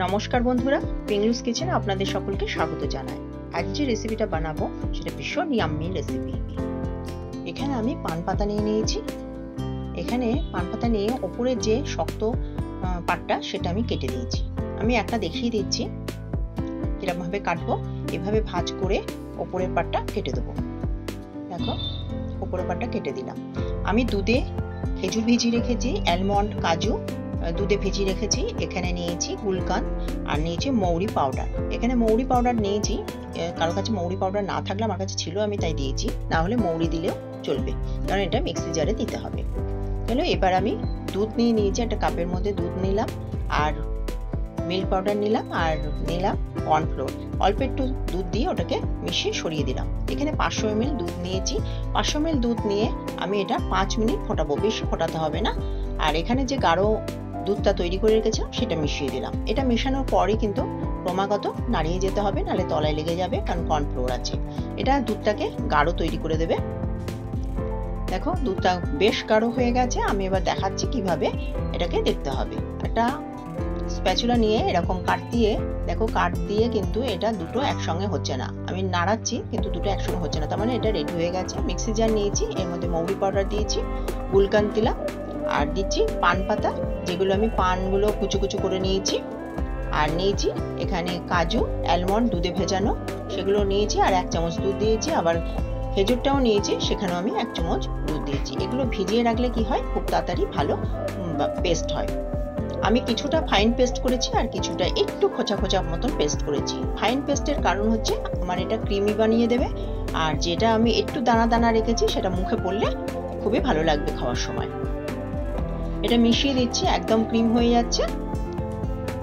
নমস্কার বন্ধুরা, পিংলুস কিচেনে আপনাদের সকলকে স্বাগত জানাই। আজ যে রেসিপিটা বানাবো সেটা ভীষণ ইয়াম্মি রেসিপি। এখানে আমি পান পাতা নিয়ে নিয়েছি। এখানে পান পাতা নিয়ে ওপরের যে শক্ত পাটটা সেটা আমি কেটে দিয়েছি। আমি একটা দেখিয়ে দিচ্ছি কিরকমভাবে কাটবো। এভাবে ভাঁজ করে ওপরের পাটটা কেটে দেবো। দেখো, ওপরের পাটটা কেটে দিলাম। আমি দুধে খেজুর ভিজিয়ে রেখেছি, অ্যালমন্ড, কাজু দুধে ভিজিয়ে রেখেছি। এখানে নিয়েছি গুলকান আর নিয়েছি মৌরি পাউডার। এখানে মৌরি পাউডার নিয়েছি, কারোর কাছে মৌরি পাউডার না থাকলে আমার কাছে ছিল, আমি তাই দিয়েছি। না হলে মৌরি দিলেও চলবে, কারণ এটা মিক্সি জারে দিতে হবে। তাহলে এবার আমি দুধ নিয়ে নিয়েছি, একটা কাপের মধ্যে দুধ নিলাম, আর মিল্ক পাউডার নিলাম, আর নিলাম কর্নফ্লোর। অল্প একটু দুধ দিয়ে ওটাকে মিশিয়ে সরিয়ে দিলাম। এখানে 500 ml দুধ নিয়েছি। 500 ml দুধ নিয়ে আমি এটা 5 মিনিট ফোটাবো, বেশি ফোটাতে হবে না। আর এখানে যে গাঢ় দুধটা তৈরি করে রেখেছিলাম সেটা মিশিয়ে দিলাম। এটা মেশানোর পরই কিন্তু ক্রমাগত নাড়িয়ে যেতে হবে, নাহলে তলায় লেগে যাবে, কারণ কর্নফ্লোর আছে। এটা দুধটাকে গাঢ় তৈরি করে দেবে। দেখো, দুধটা বেশ গাঢ় হয়ে গেছে। আমি এবার দেখাচ্ছি কিভাবে এটাকে দেখতে হবে। একটা স্প্যাচুলা নিয়ে এরকম কাট দিয়ে, দেখো কাট দিয়ে কিন্তু এটা দুটো একসঙ্গে হচ্ছে না। আমি নাড়াচ্ছি কিন্তু দুটো একসঙ্গে হচ্ছে না, তার মানে এটা রেডি হয়ে গেছে। মিক্সি জার নিয়েছি, এর মধ্যে মৌরি পাউডার দিয়েছি, গুলকান দিলাম, আর দিচ্ছি পান পাতা, যেগুলো আমি পানগুলো কুচু কুচু করে নিয়েছি। আর নিয়েছি এখানে কাজু, অ্যালমন্ড দুধে ভেজানো, সেগুলো নিয়েছি, আর 1 চামচ দুধ দিয়েছি। আবার খেজুরটাও নিয়েছি, সেখানেও আমি 1 চামচ দুধ দিয়েছি। এগুলো ভিজিয়ে রাখলে কি হয়, খুব তাড়াতাড়ি ভালো পেস্ট হয়। আমি কিছুটা ফাইন পেস্ট করেছি, আর কিছুটা একটু খোঁচা খোঁচা মতন পেস্ট করেছি। ফাইন পেস্টের কারণ হচ্ছে আমার এটা ক্রিমি বানিয়ে দেবে, আর যেটা আমি একটু দানা দানা রেখেছি সেটা মুখে পড়লে খুবই ভালো লাগবে খাওয়ার সময়। এটা মিশিয়ে দিচ্ছি, একদম ক্রিম হয়ে যাচ্ছে।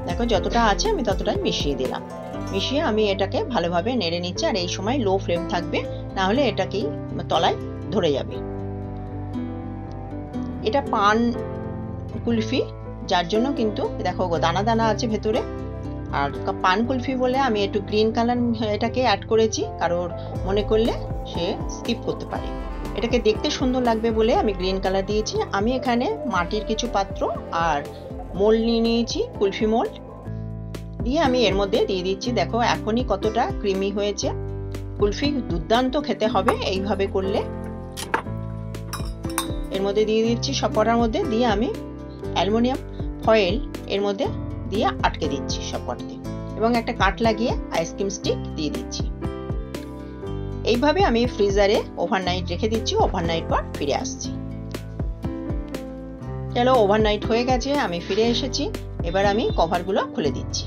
দেখো, যতটা আছে আমি ততটাই মিশিয়ে দিলাম। মিশিয়ে আমি এটাকে ভালোভাবে নেড়ে নিচ্ছি, আর এই সময় লো ফ্লেম থাকবে, না হলে এটাকেই তলায় ধরে যাবে। এটা পান কুলফি, যার জন্য কিন্তু দেখো দানা দানা আছে ভেতরে। আর পান কুলফি বলে আমি একটু গ্রিন কালার এটাকে অ্যাড করেছি, কারোর মনে করলে সে স্কিপ করতে পারে। এটাকে দেখতে সুন্দর লাগবে বলে আমি গ্রিন কালার দিয়েছি। আমি এখানে মাটির কিছু পাত্র আর মোল্ড নিয়ে নিয়েছি, কুলফি মোল্ড দিয়ে আমি এর মধ্যে দিয়ে দিচ্ছি। দেখো এখনই কতটা ক্রিমি হয়েছে। কুলফি দুর্দান্ত খেতে হবে এইভাবে করলে। এর মধ্যে দিয়ে দিচ্ছি, সব কটার মধ্যে দিয়ে আমি অ্যালুমিনিয়াম ফয়েল এর মধ্যে দিয়ে আটকে দিচ্ছি সব কটাতে, এবং একটা কাট লাগিয়ে আইসক্রিম স্টিক দিয়ে দিচ্ছি। এইভাবে আমি ফ্রিজারে ওভারনাইট রেখে দিচ্ছি। ওভারনাইট পর ফিরে আসছি। চলো, ওভারনাইট হয়ে গেছে, আমি ফিরে এসেছি। এবার আমি কভারগুলো খুলে দিচ্ছি।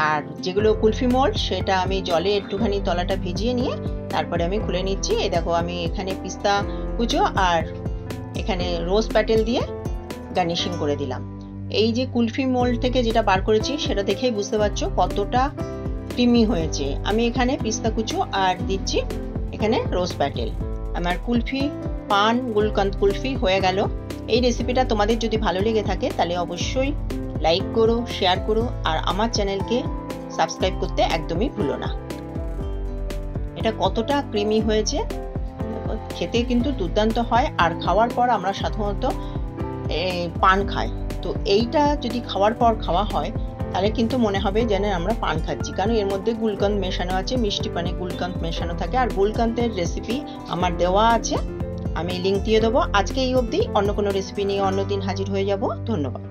আর যেগুলো কুলফি মোল্ড, সেটা আমি জলে একটুখানি তলাটা ভিজিয়ে নিয়ে তারপরে আমি খুলে নিচ্ছি। এই দেখো, আমি এখানে পিস্তা কুচো আর এখানে রোজ প্যাটেল দিয়ে গার্নিশিং করে দিলাম। এই যে কুলফি মোল্ড থেকে যেটা বার করেছি সেটা দেখেই বুঝতে পারছো কতটা ক্রিমি হয়েছে। আমি এখানে পিস্তা কুচো আর দিচ্ছি এখানে রোজ প্যাটেল। আমার কুলফি পান গুলকান্ত কুলফি হয়ে গেল। এই রেসিপিটা তোমাদের যদি ভালো লেগে থাকে তাহলে অবশ্যই লাইক করো, শেয়ার করো, আর আমার চ্যানেলকে সাবস্ক্রাইব করতে একদমই ভুলো না। এটা কতটা ক্রিমি হয়েছে, খেতে কিন্তু দুর্দান্ত হয়। আর খাওয়ার পর আমরা সাধারণত পান খাই, তো এইটা যদি খাওয়ার পর খাওয়া হয় তাহলে কিন্তু মনে হবে যেন আমরা পান খাচ্ছি, কারণ এর মধ্যে গুলকান্ত মেশানো আছে। মিষ্টি পানে গুলকান্ত মেশানো থাকে, আর গুলকান্তের রেসিপি আমার দেওয়া আছে, আমি লিঙ্ক দিয়ে দেবো। আজকে এই অবধি, অন্য কোনো রেসিপি নিয়ে অন্যদিন হাজির হয়ে যাব। ধন্যবাদ।